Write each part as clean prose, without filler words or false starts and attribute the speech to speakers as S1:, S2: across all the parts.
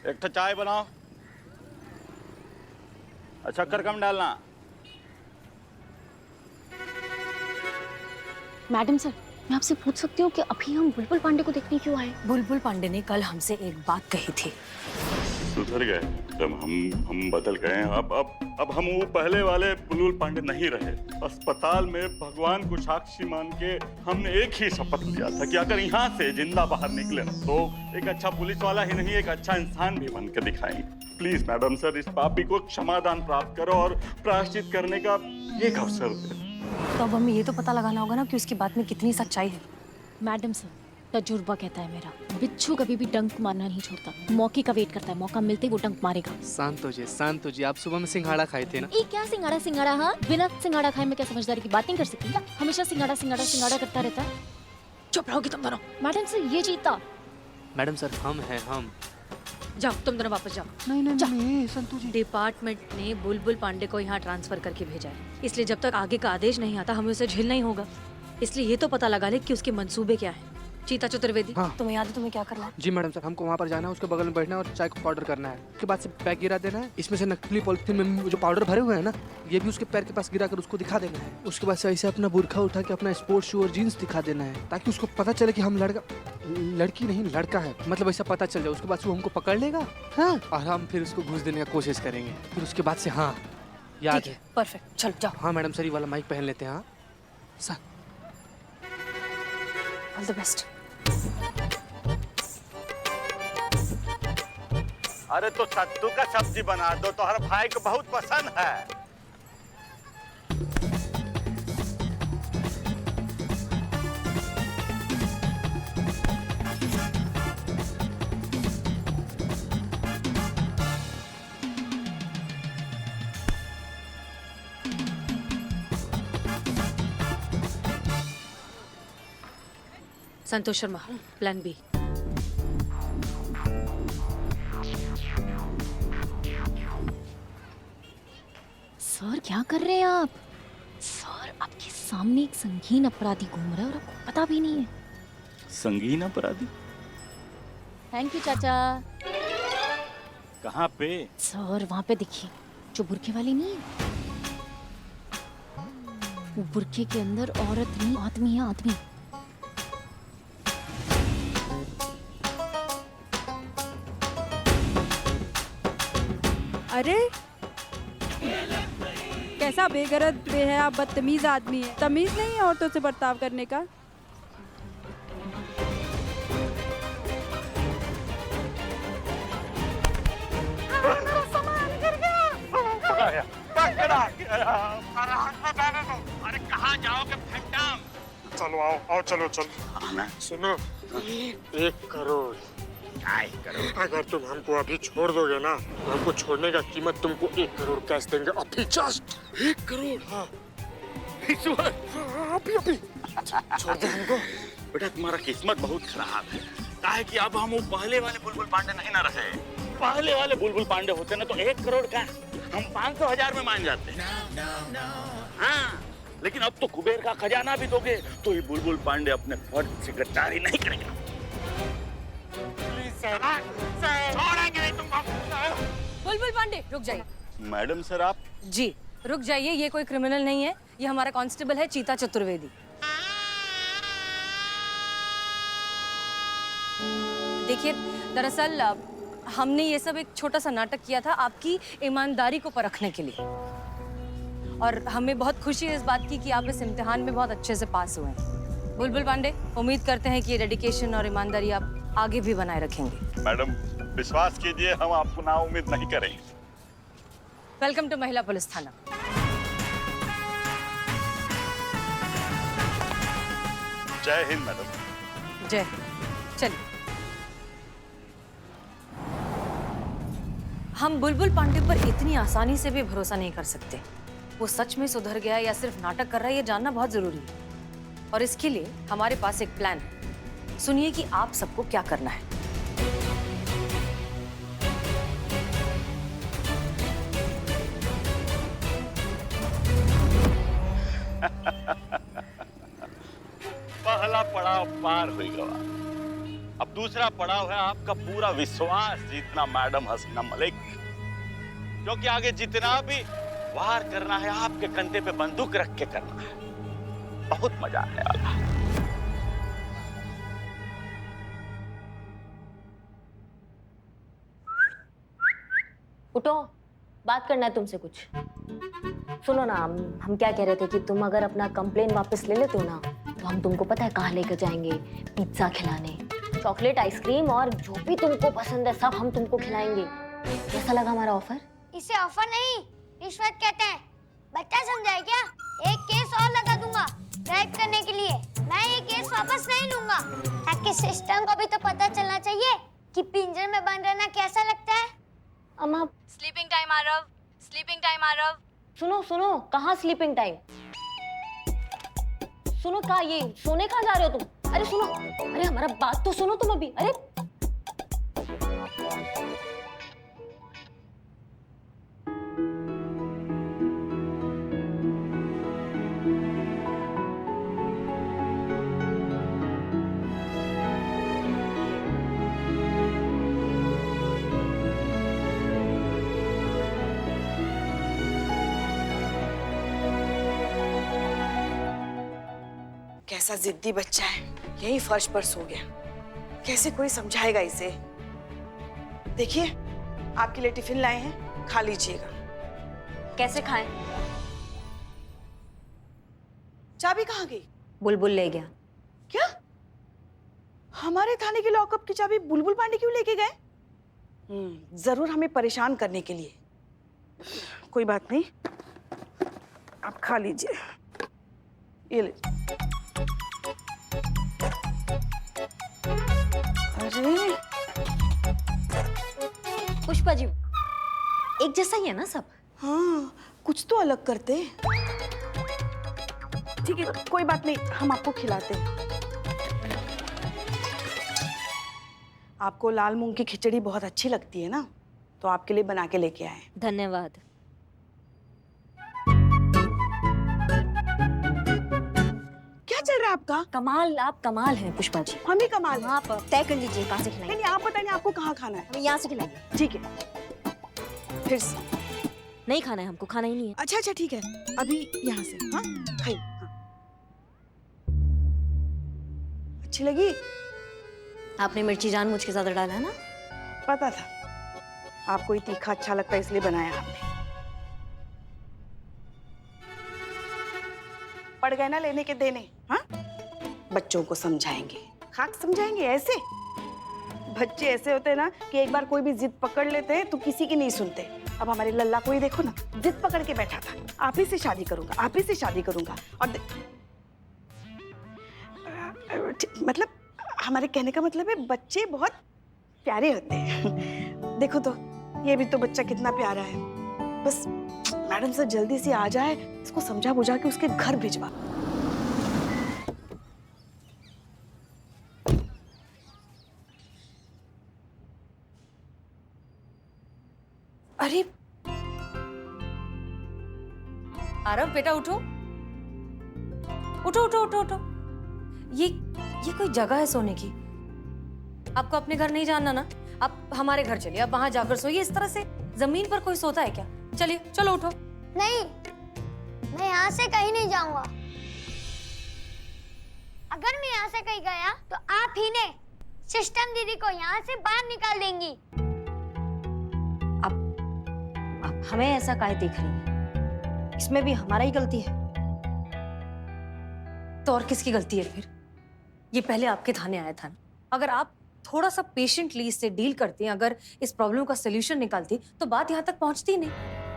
S1: एक तो चाय बनाओ। शक्कर कम डालना।
S2: मैडम सर, मैं आपसे पूछ सकती हूँ कि अभी हम बुलबुल पांडे को देखने क्यों आए?
S3: बुलबुल पांडे ने कल हमसे एक बात कही थी।
S1: सुधर गए एकदम, हम बदल गए हैं। अब हम वो पहले वाले बुलबुल पांडे नहीं रहे। अस्पताल में भगवान को साक्षी मान के हमने एक ही शपथ लिया था कि अगर यहाँ से जिंदा बाहर निकले तो एक अच्छा पुलिस वाला ही नहीं, एक अच्छा इंसान भी बन के दिखाएंगे। प्लीज मैडम सर, इस पापी को क्षमादान प्राप्त करो और प्रायश्चित करने का एक अवसर दे।
S3: तो अब हमें ये तो पता लगाना होगा ना कि उसकी बात में कितनी सच्चाई है।
S2: मैडम सर, तजुर्बा कहता है मेरा, बिच्छू कभी भी डंक मारना नहीं छोड़ता, मौके का वेट करता है, मौका मिलते ही वो डंक मारेगा।
S4: शांत हो जी, आप सुबह में सिंघाड़ा खाए थे ना?
S2: ये क्या सिंगाड़ा सिंगाड़ा? हाँ, बिना सिंगाड़ा खाए मैं क्या समझदारी की बात नहीं कर सकती क्या? हमेशा सिंगाड़ा सिंगाड़ा सिंगाड़ा करता रहता है।
S3: चुप रहोगी तुम दोनों।
S2: मैडम सर, ये जीता।
S4: मैडम सर, हम हैं हम।
S3: जाओ तुम दोनों वापस जाओ।
S4: नहीं संतू जी।
S3: डिपार्टमेंट ने बुलबुल पांडे को यहाँ ट्रांसफर करके भेजा है, इसलिए जब तक आगे का आदेश नहीं आता हमें उसे झेलना ही होगा। इसलिए ये तो पता लगा ले कि उसके मंसूबे क्या है। चीता चतुर्वेदी,
S4: हाँ।
S3: तुम्हें याद है तुम्हें क्या करना है?
S4: जी मैडम सर, हमको वहाँ पर जाना है, उसके बगल में बैठना है और चाय को पाउडर करना है। उसके बाद से पैक गिरा देना है, इसमें से नकली पॉलिथीन में जो पाउडर भरे हुए हैं ना, ये भी उसके पैर के पास गिरा कर उसको दिखा देना है। उसके बाद से ऐसे अपना बुरखा उठा के अपना स्पोर्ट्स शू और जीन्स दिखा देना है, ताकि उसको पता चले कि हम लड़की नहीं लड़का है, मतलब ऐसा पता चल जाए। उसके बाद वो हमको पकड़ लेगा, हाँ, और हम फिर उसको घुस देने का कोशिश करेंगे। फिर उसके बाद से हाँ याद है।
S3: परफेक्ट, चलो जाओ।
S4: हाँ मैडम सर, ये वाला माइक पहन लेते हैं। हाँ सर,
S3: ऑल द बेस्ट।
S1: अरे तो सत्तू का सब्जी बना दो, तो हर भाई को बहुत पसंद है।
S3: Santosh Sharma, plan B.
S2: Sir, क्या कर रहे हैं आप? सर, आपके सामने एक संगीन अपराधी घूम रहा है और आपको पता भी नहीं है।
S1: संगीन अपराधी?
S2: थैंक यू चाचा।
S1: कहाँ पे?
S2: सर, वहाँ पे देखिए, जो बुरखे वाली नहीं है, वो बुरखे के अंदर औरत नहीं, आदमी है, आदमी।
S5: अरे कैसा बेगरज बेहया बदतमीज आदमी है। तमीज नहीं है औरतों से बर्ताव करने का।
S1: अरे कहाँ जाओगे फैंटम?
S6: चलो आओ चलो। सुनो, 1 करोड़। अगर तुम हमको अभी छोड़ दोगे ना, हमको छोड़ने का कीमत तुमको 1 करोड़ कैश देंगे। अभी जस्ट 1 करोड़। हाँ अभी
S1: छोड़ दे हमको। बेटा, तुम्हारा किस्मत बहुत खराब है। काहे कि अब हम वो पहले वाले बुलबुल पांडे नहीं ना रहे। पहले वाले बुलबुल पांडे होते ना तो 1 करोड़ का हम 500,000 में मान जाते। हाँ, लेकिन अब तो कुबेर का खजाना भी दोगे तो ये बुलबुल पांडे अपने फर्ज से गद्दारी नहीं करेंगे। छोड़ेंगे नहीं तुमको।
S3: बुलबुल पांडे, रुक जाइए।
S1: मैडम सर, आप?
S3: जी रुक जाइए, ये कोई क्रिमिनल नहीं है, ये हमारा कांस्टेबल है चीता चतुर्वेदी। देखिए, दरअसल हमने ये सब एक छोटा सा नाटक किया था आपकी ईमानदारी को परखने के लिए, और हमें बहुत खुशी है इस बात की कि आप इस इम्तिहान में बहुत अच्छे से पास हुए हैं। बुलबुल पांडे, उम्मीद करते हैं कि ये डेडिकेशन और ईमानदारी आप आगे भी बनाए रखेंगे।
S1: मैडम, विश्वास कीजिए, हम आपको नाउम्मीद नहीं करेंगे।
S3: वेलकम टू महिला पुलिस थाना।
S1: जय हिंद मैडम।
S3: जय। चलिए, हम बुलबुल पांडे पर इतनी आसानी से भी भरोसा नहीं कर सकते। वो सच में सुधर गया या सिर्फ नाटक कर रहा है, ये जानना बहुत जरूरी है। और इसके लिए हमारे पास एक प्लान है। सुनिए कि आप सबको क्या करना है।
S1: पहला पड़ाव पार हो गया। अब दूसरा पड़ाव है आपका पूरा विश्वास जीतना मैडम हसीना मलिक, क्योंकि आगे जितना भी वार करना है आपके कंधे पे बंदूक रख के करना है। बहुत मजा आने वाला है।
S7: उठो, बात करना है तुमसे कुछ। सुनो ना, हम क्या कह रहे थे कि तुम अगर अपना कंप्लेन वापस ले लेते हो ना, तो हम तुमको पता है कहाँ लेकर जाएंगे? पिज्जा खिलाने, चॉकलेट, आइसक्रीम और जो भी तुमको पसंद है सब हम तुमको खिलाएंगे। कैसा लगा हमारा ऑफर?
S8: इसे ऑफर नहीं, रिश्वत कहते हैं। बच्चा समझाए क्या? एक केस और लगा दूंगा रेप करने के लिए। मैं ये केस वापस नहीं लूंगा, ताकि सिस्टम को भी तो पता चलना चाहिए कि पिंजरे में बंद रहना कैसा लगता है।
S7: अम्मा,
S3: sleeping time Aarav, sleeping time Aarav.
S7: सुनो सुनो, कहाँ स्लीपिंग टाइम? सुनो, कहाँ ये सोने कहाँ जा रहे हो तुम? अरे सुनो, अरे हमारा बात तो सुनो तुम अभी। अरे
S9: कैसा जिद्दी बच्चा है, यही फर्श पर सो गया। कैसे कोई समझाएगा इसे? देखिए, आपके लिए टिफिन लाए हैं, खा लीजिएगा।
S7: कैसे खाएं?
S9: चाबी कहाँ गई?
S7: बुलबुल ले गया।
S9: क्या? हमारे थाने के लॉकअप की चाबी बुलबुल पांडे क्यों लेके गए? जरूर हमें परेशान करने के लिए। कोई बात नहीं, आप खा लीजिए। ये ले। अरे
S7: पुष्पा जी, एक जैसा ही है ना सब?
S9: हाँ, कुछ तो अलग करते। ठीक है, कोई बात नहीं, हम आपको खिलाते हैं। आपको लाल मूंग की खिचड़ी बहुत अच्छी लगती है ना, तो आपके लिए बना के लेके आए।
S7: धन्यवाद।
S9: क्या चल रहा है आपका?
S7: कमाल, आप कमाल हैं पुष्पा जी।
S9: हम ही कमाल हैं।
S7: आप तय कर लीजिए कहाँ से
S9: नहीं
S7: खिलाएंगे।
S9: नहीं, आप बताइए आपको कहाँ खाना है?
S7: हमें यहाँ से खिलाइए।
S9: ठीक है, फिर से।
S7: नहीं खाना है हमको, खाना ही नहीं है।
S9: अच्छा अच्छा ठीक है, अभी यहाँ से। हाँ खाइए। हाँ। अच्छी लगी?
S7: आपने मिर्ची जानबूझ के ज्यादा डाला है ना?
S9: पता था आपको ये तीखा अच्छा लगता है, इसलिए बनाया आपने। पड़ गए ना लेने के देने। हाँ, बच्चों को समझाएंगे, खाक समझाएंगे। ऐसे बच्चे ऐसे होते हैं ना कि एक बार कोई भी जिद पकड़ लेते हैं तो किसी की नहीं सुनते। अब हमारे लल्ला को ही देखो ना, जिद पकड़ के बैठा था, आप ही से शादी करूंगा, आप ही से शादी करूंगा। और मतलब हमारे कहने का मतलब है बच्चे बहुत प्यारे होते हैं। देखो तो, ये भी तो बच्चा कितना प्यारा है। बस मैडम से जल्दी से आ जाए, इसको समझा बुझा के उसके घर भिजवा।
S3: अरे आरव बेटा, उठो उठो उठो उठो उठो। ये कोई जगह है सोने की? आपको अपने घर नहीं जाना ना? आप हमारे घर चलिए, आप वहां जाकर सोइए। इस तरह से जमीन पर कोई सोता है क्या? चलिए, चलो उठो।
S8: नहीं, मैं यहाँ से कहीं नहीं जाऊंगा। अगर मैं यहाँ से कहीं गया तो आप ही ने सिस्टम दीदी को यहाँ से बाहर निकाल देंगी।
S7: आप हमें ऐसा काहे देख रही हैं? इसमें भी हमारा ही गलती है।
S3: तो और किसकी गलती है फिर? ये पहले आपके थाने आया था ना। अगर आप थोड़ा सा पेशेंटली इससे डील करती, अगर इस प्रॉब्लम का सलूशन निकालती, तो बात यहाँ तक पहुँचती नहीं।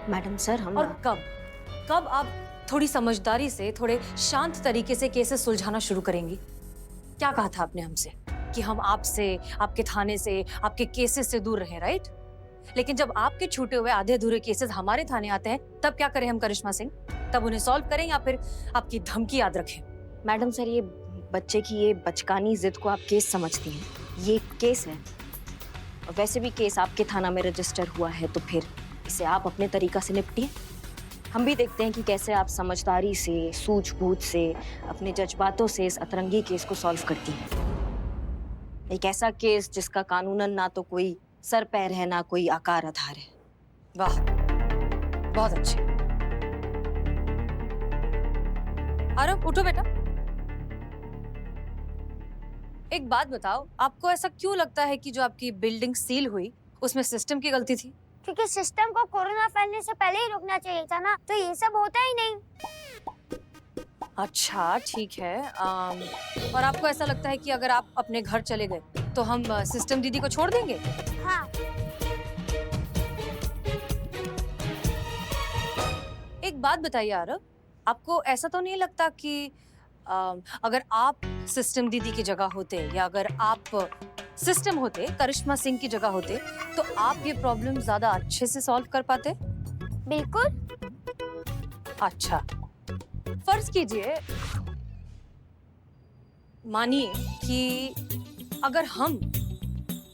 S7: मैडम सर, हम
S3: और कब आप थोड़ी समझदारी से, थोड़े शांत तरीके से केसेस सुलझाना शुरू करेंगी? क्या कहा था आपने हमसे कि हम आपसे, आपके थाने से, आपके केसेस से दूर रहें, राइट? लेकिन जब आपके छूटे हुए आधे अधूरे केसेस हमारे थाने आते हैं, तब क्या करें हम करिश्मा सिंह? तब उन्हें सॉल्व करें या फिर आपकी धमकी याद रखें?
S7: मैडम सर, ये बच्चे की ये बचकानी जिद को आप केस समझती हैं। ये केस है, और वैसे भी केस आपके थाना में रजिस्टर हुआ है, तो फिर इसे आप अपने तरीका से निपटिए। हम भी देखते हैं कि कैसे आप समझदारी से, सूझबूझ से, अपने जज्बातों से इस अतरंगी केस को सॉल्व करती हैं। एक ऐसा केस जिसका कानूनन ना तो कोई सर पैर है ना कोई आकार आधार है।
S3: वाह, बहुत अच्छे। आरव उठो बेटा। एक बात बताओ, आपको ऐसा क्यों लगता है कि जो आपकी बिल्डिंग सील हुई उसमें सिस्टम की गलती थी?
S8: क्योंकि सिस्टम को कोरोना फैलने से पहले ही रोकना चाहिए था ना, तो ये सब होता ही नहीं।
S3: अच्छा ठीक है। और आपको ऐसा लगता है कि अगर आप अपने घर चले गए तो हम सिस्टम दीदी को छोड़ देंगे?
S8: हाँ।
S3: एक बात बताइए आरव, आपको ऐसा तो नहीं लगता कि अगर आप सिस्टम दीदी की जगह होते या अगर आप सिस्टम होते, करिश्मा सिंह की जगह होते, तो आप ये प्रॉब्लम ज्यादा अच्छे से सॉल्व कर पाते?
S8: बिल्कुल।
S3: अच्छा, फर्ज कीजिए, मानिए कि अगर हम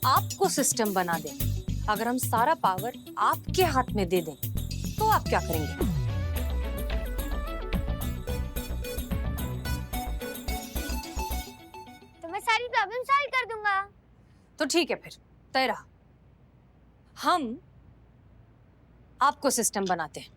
S3: आपको सिस्टम बना दें, अगर हम सारा पावर आपके हाथ में दे दें, तो आप क्या करेंगे?
S8: तो मैं सारी प्रॉब्लम सॉल्व कर दूंगा।
S3: तो ठीक है, फिर तय रहा, हम आपको सिस्टम बनाते हैं।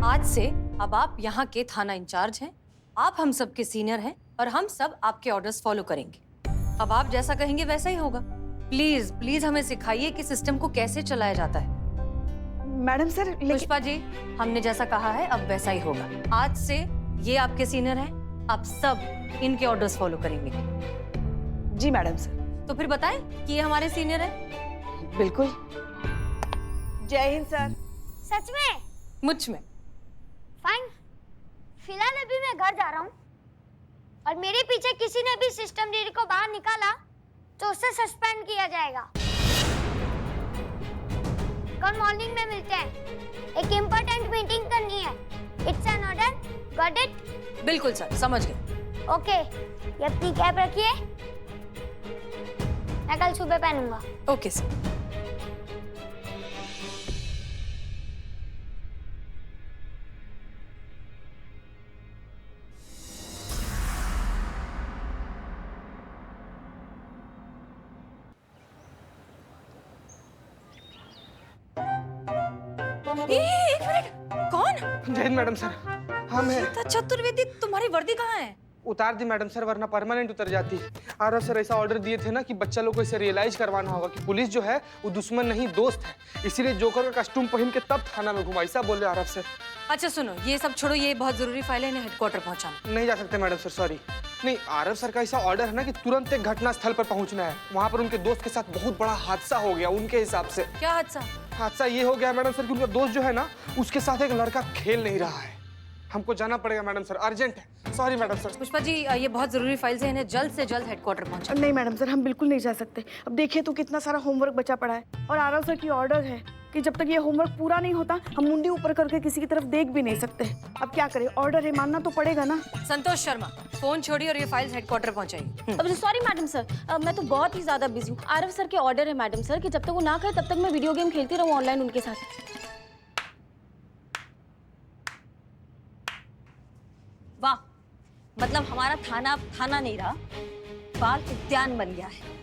S3: आज से अब आप यहाँ के थाना इंचार्ज हैं, आप हम सब के सीनियर हैं और हम सब आपके ऑर्डर्स फॉलो करेंगे। अब आप जैसा कहेंगे वैसा ही होगा। प्लीज प्लीज हमें सिखाइए कि सिस्टम को कैसे चलाया जाता है।
S9: मैडम सर लेकिन
S3: पुष्पा जी, हमने जैसा कहा है अब वैसा ही होगा। आज से ये आपके सीनियर हैं, आप सब इनके ऑर्डर्स फॉलो करेंगे।
S9: जी मैडम सर।
S3: तो फिर बताएं कि ये हमारे सीनियर हैं।
S9: बिल्कुल। जय हिंद सर।
S8: सच में?
S3: मुझ में।
S8: फाइन। फिलहाल अभी मैं घर जा रहा हूँ और मेरे पीछे किसी ने भी सिस्टम दीदी को बाहर निकाला तो उसे सस्पेंड किया जाएगा। कल मॉर्निंग में मिलते हैं, एक इम्पोर्टेंट मीटिंग करनी है। It's an order, got it?
S3: बिल्कुल सर, समझ गए।
S8: ओके, ये अपनी कैप रखिए, मैं कल सुबह पहनूंगा।
S3: Okay sir. एक मिनट, कौन?
S4: Jai Hind madam sir. हम हैं।
S3: चतुर्वेदी, तुम्हारी वर्दी कहाँ है?
S4: उतार दी मैडम सर, वरना परमानेंट उतर जाती। आरव सर ऐसा ऑर्डर दिए थे ना कि बच्चा लोग को इसे रियलाइज करवाना होगा कि पुलिस जो है वो दुश्मन नहीं दोस्त है, इसीलिए जोकर का कस्टूम पहन के तब थाना में घुमा, ऐसा बोले आरव सर।
S3: अच्छा सुनो, ये सब छोड़ो, ये बहुत जरूरी फाइल है, इन्हें हेडक्वार्टर पहुंचाना।
S4: नहीं जा सकते मैडम सर, सॉरी। नहीं, आरव सर का ऐसा ऑर्डर है ना कि तुरंत एक घटना स्थल पर पहुंचना है। वहाँ पर उनके दोस्त के साथ बहुत बड़ा हादसा हो गया उनके हिसाब से।
S3: क्या हादसा?
S4: हादसा ये हो गया मैडम सर कि उनका दोस्त जो है ना उसके साथ एक लड़का खेल नहीं रहा है। हमको जाना पड़ेगा मैडम सर, अर्जेंट है। Sorry madam sir.
S3: Pushpa ji, ये बहुत जरूरी फाइल्स हैं, इन्हें जल्द से जल्द हेडक्वार्टर पहुंचा।
S9: नहीं मैडम सर, हम बिल्कुल नहीं जा सकते। अब देखिए तो कितना सारा होमवर्क बचा पड़ा है और आरव सर की ऑर्डर है कि जब तक ये होमवर्क पूरा नहीं होता हम मुंडी ऊपर करके किसी की तरफ देख भी नहीं सकते। अब क्या करें, ऑर्डर है, मानना तो पड़ेगा ना।
S3: संतोष शर्मा, फोन छोड़िए और ये फाइल्स हेडक्वार्टर पहुंचाइए।
S2: अब सॉरी मैडम सर, मैं तो बहुत ही ज्यादा बिजी हूँ। आरव सर के ऑर्डर है मैडम सर कि जब तक वो ना कहे तब तक मैं वीडियो गेम खेलती रहूँ ऑनलाइन उनके साथ।
S7: वाह, मतलब हमारा थाना अब थाना नहीं रहा, बाल उद्यान बन गया है।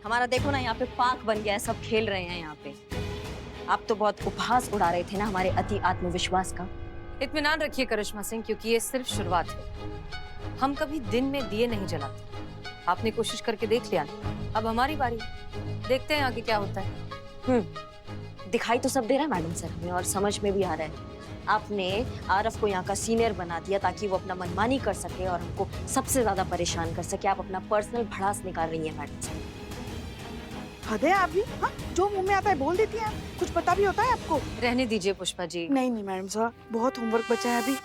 S7: हमारा देखो ना, यहाँ पे पार्क बन गया है, सब खेल रहे हैं यहाँ पे। आप तो बहुत उपहास उड़ा रहे थे ना हमारे अति आत्मविश्वास का।
S3: इत्मीनान रखिए करिश्मा सिंह, क्योंकि ये सिर्फ शुरुआत है। हम कभी दिन में दिए नहीं जलाते। आपने कोशिश करके देख लिया ना, अब हमारी बारी। देखते हैं आगे क्या होता है।
S7: दिखाई तो सब दे रहा है मैडम सर हमें, और समझ में भी आ रहा है। आपने आरव को यहाँ का सीनियर बना दिया ताकि वो अपना मनमानी कर सके और हमको सबसे ज्यादा परेशान कर सके। आप अपना पर्सनल भड़ास निकाल रही हैं मैडम सर।
S9: हद है आप भी। हाँ, जो मुंह में आता है बोल देती हैं आप। कुछ पता भी होता है आपको?
S3: रहने दीजिए पुष्पा जी।
S9: नहीं नहीं मैडम साहब, बहुत होमवर्क बचा है अभी।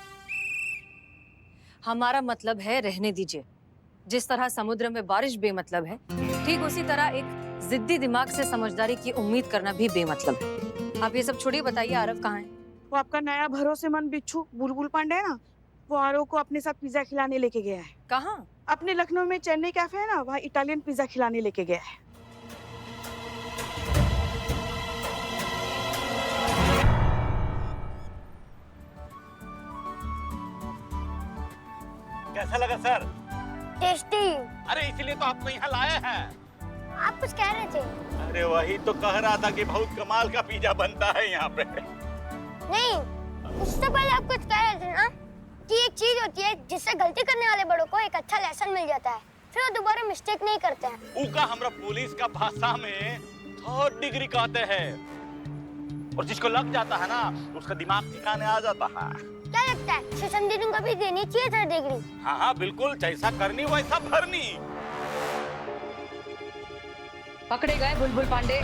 S3: हमारा मतलब है रहने दीजिए। जिस तरह समुद्र में बारिश बेमतलब है, ठीक उसी तरह एक जिद्दी दिमाग से समझदारी की उम्मीद करना भी बेमतलब है। आप ये सब छोड़िए, बताइए आरव कहाँ है?
S9: वो आपका नया भरोसेमंद बिच्छू बुलबुल पांडे है ना, वो आरव को अपने साथ पिज्जा खिलाने लेके गया है।
S3: कहाँ?
S9: अपने लखनऊ में चेन्नई कैफे है ना, वहाँ इटालियन पिज्जा खिलाने लेके गया है।
S10: कैसा लगा सर?
S8: टेस्टी।
S10: अरे इसलिए तो आपको यहाँ लाए हैं।
S8: आप कुछ कह रहे थे?
S10: अरे वही तो कह रहा था कि बहुत कमाल का पिज्जा बनता है यहाँ पे।
S8: नहीं, उससे पहले आप कुछ कह रहे थे ना कि एक चीज होती है जिससे गलती करने वाले बड़ों को एक अच्छा लेसन मिल जाता है, फिर वो दोबारा मिस्टेक नहीं करते हैं।
S10: उका हमरा पुलिस का भाषा में 3rd डिग्री कहते हैं, और जिसको लग जाता है ना उसका दिमाग ठिकाने आ जाता है।
S8: क्या लगता है सेशन दीदी को भी देनी चाहिए 3rd डिग्री?
S10: हाँ हाँ बिल्कुल, जैसा करनी वैसा भरनी।
S3: पकड़े गए बुलबुल पांडे।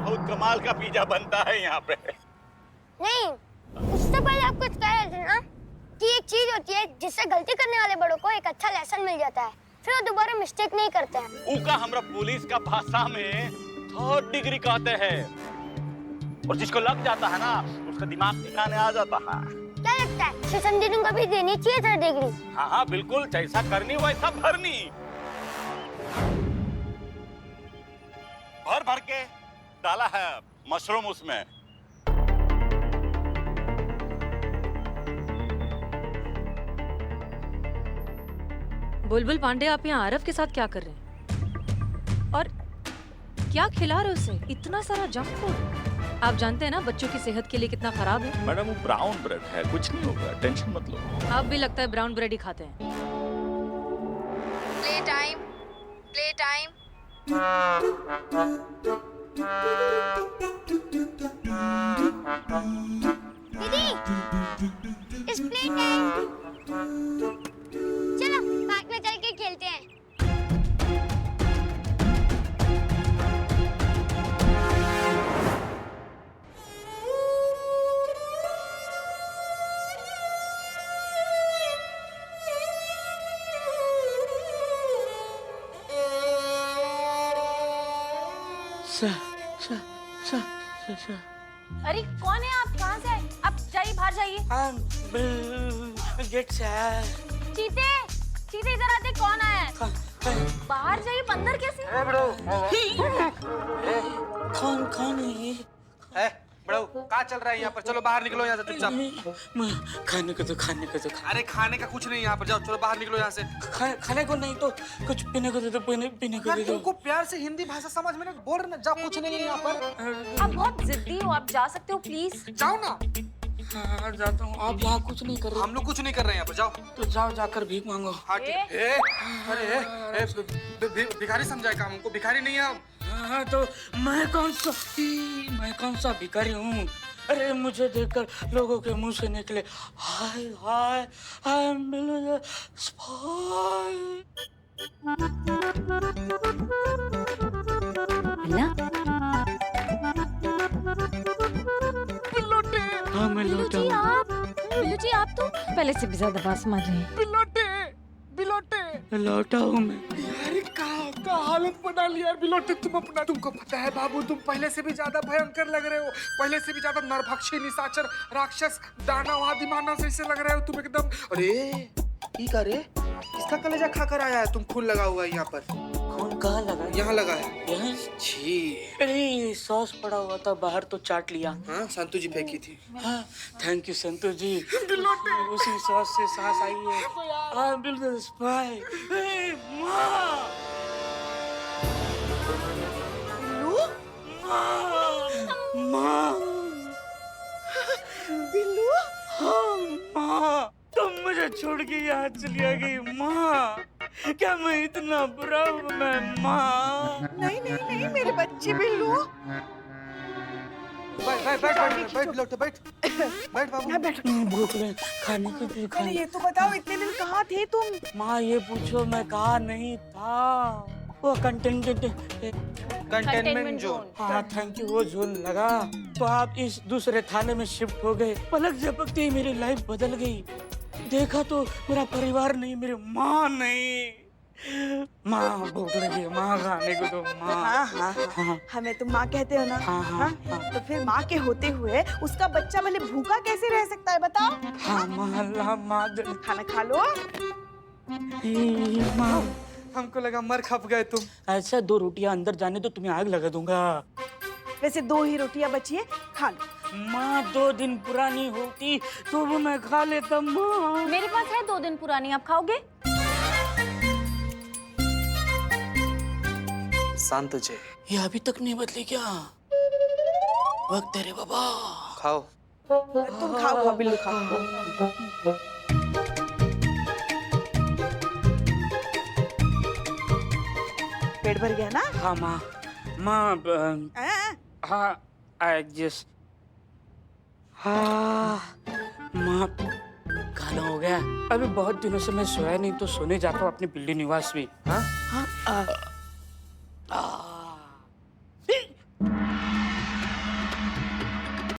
S10: बहुत कमाल का पिज्जा बनता है यहाँ पे।
S8: नहीं, उससे पहले आप कुछ कह रहे थे ना कि एक चीज होती है जिससे गलती करने वाले बड़ों को एक अच्छा लेसन मिल जाता है, फिर वो दोबारा मिस्टेक नहीं करते हैं।
S10: उका हमरा पुलिस का भाषा में 3rd डिग्री कहते हैं, और जिसको लग जाता है ना उसका दिमाग ठिकाने आ जाता है।
S8: क्या लगता है सेशन दीदी को भी देनी चाहिए 3rd डिग्री?
S10: हाँ हाँ बिल्कुल, जैसा करनी वैसा भरनी। भर भर के डाला है मशरूम उसमें।
S3: बुलबुल पांडे, आप यहाँ आरव के साथ क्या कर रहे हैं? और क्या खिला रहे हो उसे? इतना सारा जंक फूड। आप जानते हैं ना बच्चों की सेहत के लिए कितना खराब है।
S1: मैडम वो ब्राउन ब्रेड है, कुछ नहीं होगा, टेंशन मत लो।
S3: आप भी लगता है ब्राउन ब्रेड ही खाते हैं।
S2: Play time, play time.
S8: दीदी, इस प्ले टाइम। चलो पार्क में चल के खेलते हैं।
S2: अरे कौन है आप? कहाँ से आए? आप जाइए, बाहर जाइए।
S4: गेट से आया।
S2: चीते, चीते इधर आते। कौन आया है? बाहर जाइए, अंदर कैसे?
S4: कौन है ये? बड़ो, कहाँ चल रहा है यहाँ पर? चलो बाहर निकलो यहाँ से चुपचाप।
S11: खाने को तो
S4: अरे खाने का कुछ नहीं यहाँ पर, जाओ चलो बाहर निकलो यहाँ से।
S11: खाने को नहीं तो कुछ पीने को दे दो, पीने को दे दो।
S4: तुमको प्यार से हिंदी भाषा समझ में नहीं बोल रहे ना, जाओ, कुछ नहीं है यहाँ पर।
S2: आप बहुत जिद्दी हो, आप जा सकते हो प्लीज।
S4: जाओ ना।
S11: हाँ जाता हूँ। आप यहाँ कुछ नहीं कर रहे?
S4: हम लोग कुछ नहीं कर रहे हैं यहाँ पर, जाओ।
S11: तो जाओ, जाकर भीख मांगो।
S4: हाँ ठीक है। अरे भिखारी समझाए काम, हमको भिखारी नहीं है हम।
S11: हाँ तो मैं कौन सा भिखारी हूँ? अरे मुझे देखकर लोगों के मुंह से निकले हाय हाय आई एम स्पाई। हाँ मैं लौटा हूँ।
S2: बिल्लू जी आप तो पहले से भी ज्यादा बात मार रहे हैं।
S11: बिलोटे लौटा हूँ मैं।
S4: यार का हालत बना लिया यार बिलोटे तुम अपना। तुमको पता है बाबू, तुम पहले से भी ज्यादा भयंकर लग रहे हो, पहले से भी ज्यादा नरभक्षी, निशाचर, राक्षस, दानव, आदि मानव जैसे लग रहे हो तुम एकदम। अरे की करे, किसका कलेजा खाकर आया है? तुम खून लगा हुआ है यहाँ पर।
S11: खून कहाँ लगा?
S4: यहाँ लगा है।
S11: यहाँ? छी, अरे सॉस पड़ा हुआ था बाहर तो चाट लिया।
S4: हाँ संतू जी फेंकी थी।
S11: हाँ थैंक यू संतू जी। उसी सॉस से सांस आई है। आई एम बिल्कुल स्पाई। माँ माँ
S9: बिल्लू,
S11: हाँ माँ, तुम मुझे छोड़ के यहाँ चली आ गई माँ। क्या मैं इतना बुरा हूँ मैं माँ?
S9: नहीं नहीं नहीं मेरे बच्चे बिल्लू।
S4: बैठ बिलोटे, बैठ बाबू।
S9: बैठ।
S11: भूख लगी, खाने को दे।
S9: अरे ये तो बताओ, इतने दिन कहाँ थे तुम?
S11: माँ ये पूछो मैं कहा नहीं था, वो
S4: कंटेनमेंट जोन।
S11: हाँ थैंक यू, वो जोन लगा तो आप इस दूसरे थाने में शिफ्ट हो गए। पलक झपकते ही मेरी लाइफ बदल गई। देखा तो मेरा परिवार नहीं, मेरी माँ नहीं। माँ भूख लगी, माँ खाने को दो माँ।
S9: हाँ हाँ हाँ, हमें तुम माँ कहते हो ना।
S11: हाँ हाँ
S9: तो फिर माँ के होते हुए उसका बच्चा भले भूखा कैसे रह सकता है बताओ?
S11: हाँ माँ, अल्लाह माँ
S9: खाना खा लो।
S11: माँ
S4: हमको लगा मर खप गए तुम।
S11: ऐसा 2 रोटियां अंदर जाने तो तुम्हें आग लगा दूंगा।
S9: वैसे 2 ही रोटियां बची है, खा लो।
S11: माँ 2 दिन पुरानी होती तो वो मैं खा लेता माँ।
S7: मेरे पास है 2 दिन पुरानी, आप खाओगे?
S4: शांत जे,
S11: ये अभी तक नहीं बदली क्या? वक्त है रे बाबा।
S4: खाओ।
S9: तुम खाओ बिल्लू खाओ। पेट भर गया ना?
S11: हाँ माँ, माँ
S9: हाँ?
S11: हाँ आई जस्ट, हाँ माँ खाना हो गया। अभी बहुत दिनों से मैं सोया नहीं तो सोने जाता हूँ अपने बिल्ली निवास में। हाँ